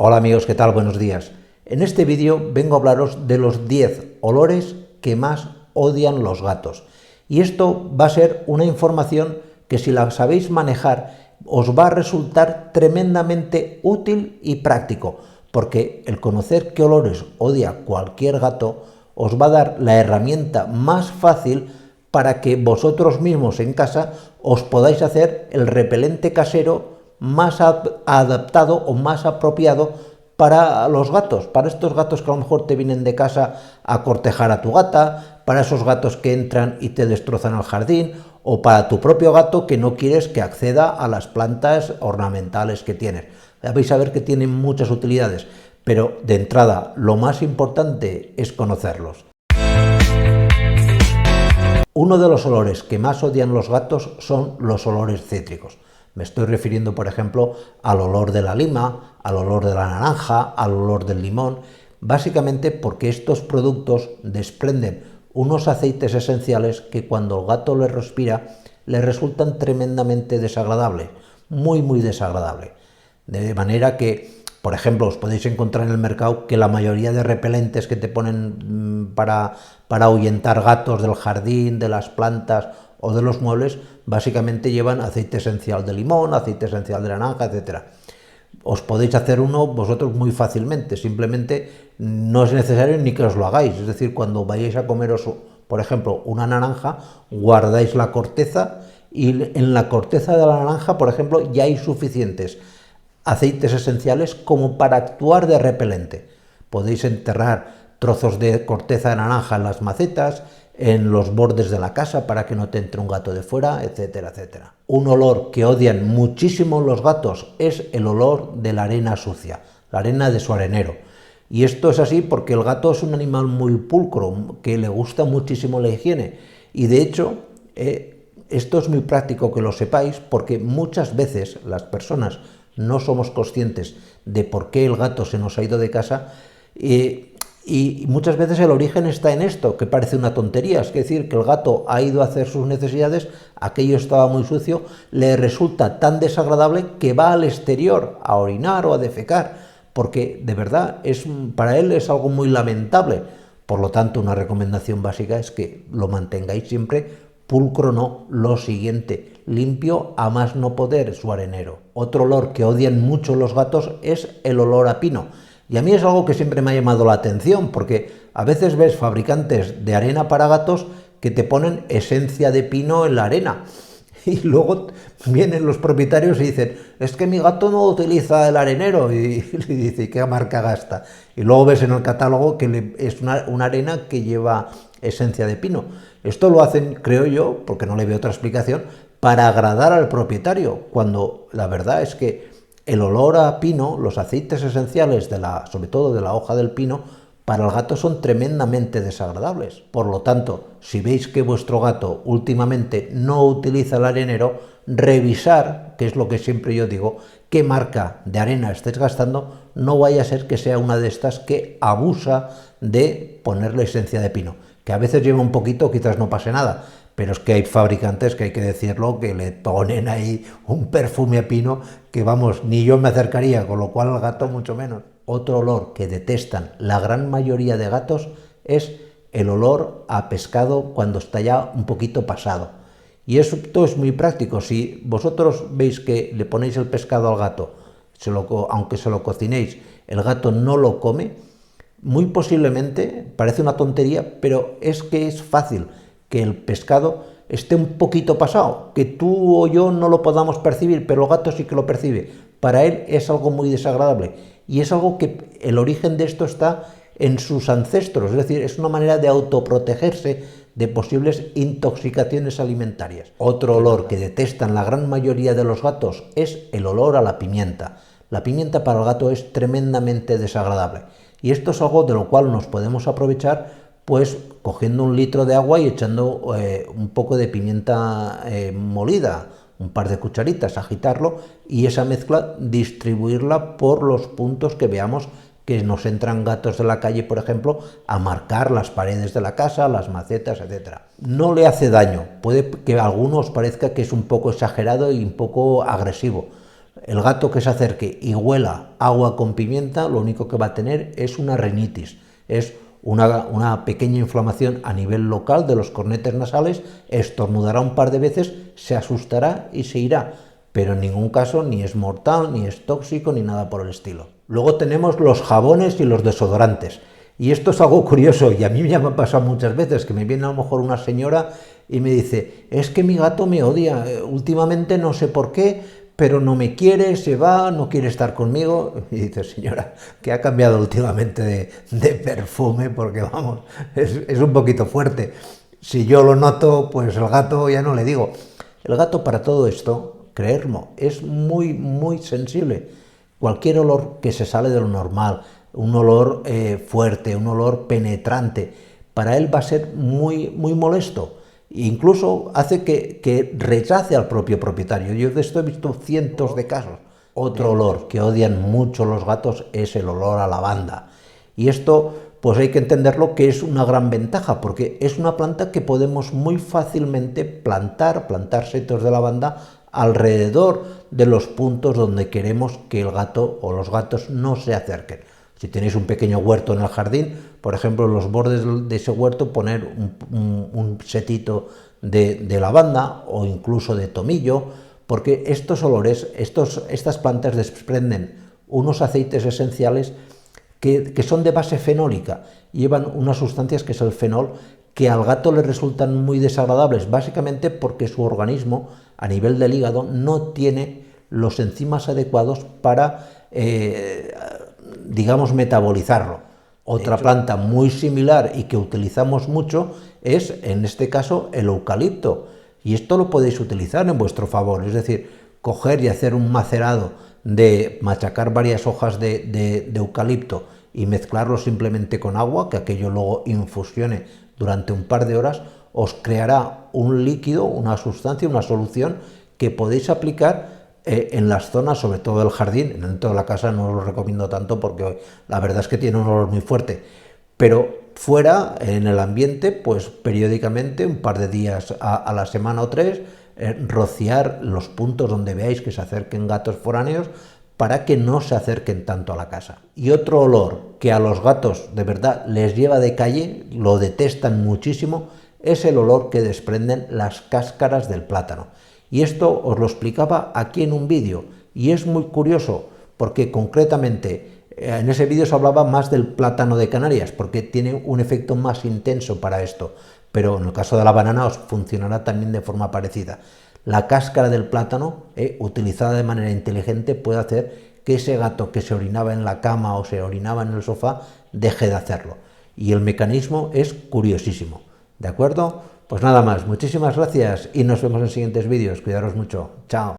Hola amigos, ¿qué tal? Buenos días. En este vídeo vengo a hablaros de los 10 olores que más odian los gatos. Y esto va a ser una información que, si la sabéis manejar, os va a resultar tremendamente útil y práctico, porque el conocer qué olores odia cualquier gato os va a dar la herramienta más fácil para que vosotros mismos en casa os podáis hacer el repelente casero más adaptado o más apropiado para los gatos, para estos gatos que a lo mejor te vienen de casa a cortejar a tu gata, para esos gatos que entran y te destrozan el jardín, o para tu propio gato que no quieres que acceda a las plantas ornamentales que tienes. Ya vais a ver que tienen muchas utilidades, pero de entrada lo más importante es conocerlos. Uno de los olores que más odian los gatos son los olores cítricos. Me estoy refiriendo, por ejemplo, al olor de la lima, al olor de la naranja, al olor del limón, básicamente porque estos productos desprenden unos aceites esenciales que cuando el gato les respira le resultan tremendamente desagradables, muy desagradable. De manera que, por ejemplo, os podéis encontrar en el mercado que la mayoría de repelentes que te ponen para ahuyentar gatos del jardín, de las plantas o de los muebles, básicamente llevan aceite esencial de limón, aceite esencial de naranja, etc. Os podéis hacer uno vosotros muy fácilmente, simplemente no es necesario ni que os lo hagáis. Es decir, cuando vayáis a comeros, por ejemplo, una naranja, guardáis la corteza y en la corteza de la naranja, por ejemplo, ya hay suficientes aceites esenciales como para actuar de repelente. Podéis enterrar trozos de corteza de naranja en las macetas, en los bordes de la casa para que no te entre un gato de fuera, etcétera, etcétera. Un olor que odian muchísimo los gatos es el olor de la arena sucia, la arena de su arenero. Y esto es así porque el gato es un animal muy pulcro, que le gusta muchísimo la higiene. Y de hecho, esto es muy práctico que lo sepáis, porque muchas veces las personas no somos conscientes de por qué el gato se nos ha ido de casa, y muchas veces el origen está en esto, que parece una tontería. Es decir, que el gato ha ido a hacer sus necesidades, aquello estaba muy sucio, le resulta tan desagradable que va al exterior a orinar o a defecar, porque de verdad para él es algo muy lamentable. Por lo tanto, una recomendación básica es que lo mantengáis siempre pulcro, no, lo siguiente, limpio a más no poder su arenero. Otro olor que odian mucho los gatos es el olor a pino. Y a mí es algo que siempre me ha llamado la atención, porque a veces ves fabricantes de arena para gatos que te ponen esencia de pino en la arena. Y luego vienen los propietarios y dicen, es que mi gato no utiliza el arenero. Y le dice, ¿qué marca gasta? Y luego ves en el catálogo que es una arena que lleva esencia de pino. Esto lo hacen, creo yo, porque no le veo otra explicación, para agradar al propietario, cuando la verdad es que el olor a pino, los aceites esenciales, sobre todo de la hoja del pino, para el gato son tremendamente desagradables. Por lo tanto, si veis que vuestro gato últimamente no utiliza el arenero, revisar, que es lo que siempre yo digo, qué marca de arena estáis gastando, no vaya a ser que sea una de estas que abusa de ponerle esencia de pino. Que a veces lleva un poquito, quizás no pase nada, pero es que hay fabricantes, que hay que decirlo, que le ponen ahí un perfume a pino que, vamos, ni yo me acercaría, con lo cual el gato mucho menos. Otro olor que detestan la gran mayoría de gatos es el olor a pescado cuando está ya un poquito pasado. Y esto es muy práctico. Si vosotros veis que le ponéis el pescado al gato, aunque se lo cocinéis, el gato no lo come, muy posiblemente, parece una tontería, pero es que es fácil que el pescado esté un poquito pasado, que tú o yo no lo podamos percibir, pero el gato sí que lo percibe. Para él es algo muy desagradable, y es algo que el origen de esto está en sus ancestros, es decir, es una manera de autoprotegerse de posibles intoxicaciones alimentarias. Otro olor que detestan la gran mayoría de los gatos es el olor a la pimienta. La pimienta para el gato es tremendamente desagradable, y esto es algo de lo cual nos podemos aprovechar, pues cogiendo un litro de agua y echando un poco de pimienta molida, un par de cucharitas, agitarlo, y esa mezcla distribuirla por los puntos que veamos que nos entran gatos de la calle, por ejemplo, a marcar las paredes de la casa, las macetas, etc. No le hace daño, puede que a algunos parezca que es un poco exagerado y un poco agresivo. El gato que se acerque y huela agua con pimienta, lo único que va a tener es una rinitis, es una pequeña inflamación a nivel local de los cornetes nasales, estornudará un par de veces, se asustará y se irá, pero en ningún caso ni es mortal, ni es tóxico, ni nada por el estilo. Luego tenemos los jabones y los desodorantes. Y esto es algo curioso, y a mí ya me ha pasado muchas veces, que me viene a lo mejor una señora y me dice, es que mi gato me odia, últimamente no sé por qué, pero no me quiere, se va, no quiere estar conmigo. Y dice, señora, que ha cambiado últimamente de perfume, porque vamos, es un poquito fuerte. Si yo lo noto, pues el gato ya no le digo. El gato para todo esto, creerme, es muy sensible. Cualquier olor que se sale de lo normal, un olor fuerte, un olor penetrante, para él va a ser muy molesto. Incluso hace que rechace al propio propietario. Yo de esto he visto cientos de casos. Otro olor que odian mucho los gatos es el olor a lavanda. Y esto, pues hay que entenderlo que es una gran ventaja, porque es una planta que podemos muy fácilmente plantar setos de lavanda alrededor de los puntos donde queremos que el gato o los gatos no se acerquen. Si tenéis un pequeño huerto en el jardín, por ejemplo, en los bordes de ese huerto poner un setito de lavanda o incluso de tomillo, porque estos olores, estas plantas desprenden unos aceites esenciales que son de base fenólica, llevan unas sustancias que es el fenol, que al gato le resultan muy desagradables, básicamente porque su organismo, a nivel del hígado, no tiene los enzimas adecuados para digamos, metabolizarlo. Otra planta muy similar y que utilizamos mucho es, en este caso, el eucalipto. Y esto lo podéis utilizar en vuestro favor, es decir, coger y hacer un macerado de machacar varias hojas de eucalipto y mezclarlo simplemente con agua, que aquello luego infusione durante un par de horas, os creará un líquido, una sustancia, una solución que podéis aplicar en las zonas, sobre todo del jardín. Dentro de la casa no os lo recomiendo tanto porque la verdad es que tiene un olor muy fuerte, pero fuera, en el ambiente, pues periódicamente, un par de días a la semana o 3, rociar los puntos donde veáis que se acerquen gatos foráneos para que no se acerquen tanto a la casa. Y otro olor que a los gatos de verdad les lleva de calle, lo detestan muchísimo, es el olor que desprenden las cáscaras del plátano. Y esto os lo explicaba aquí en un vídeo, y es muy curioso porque concretamente en ese vídeo se hablaba más del plátano de Canarias, porque tiene un efecto más intenso para esto, pero en el caso de la banana os funcionará también de forma parecida. La cáscara del plátano, utilizada de manera inteligente, puede hacer que ese gato que se orinaba en la cama o se orinaba en el sofá deje de hacerlo. Y el mecanismo es curiosísimo, ¿de acuerdo? Pues nada más, muchísimas gracias y nos vemos en siguientes vídeos. Cuidaros mucho. Chao.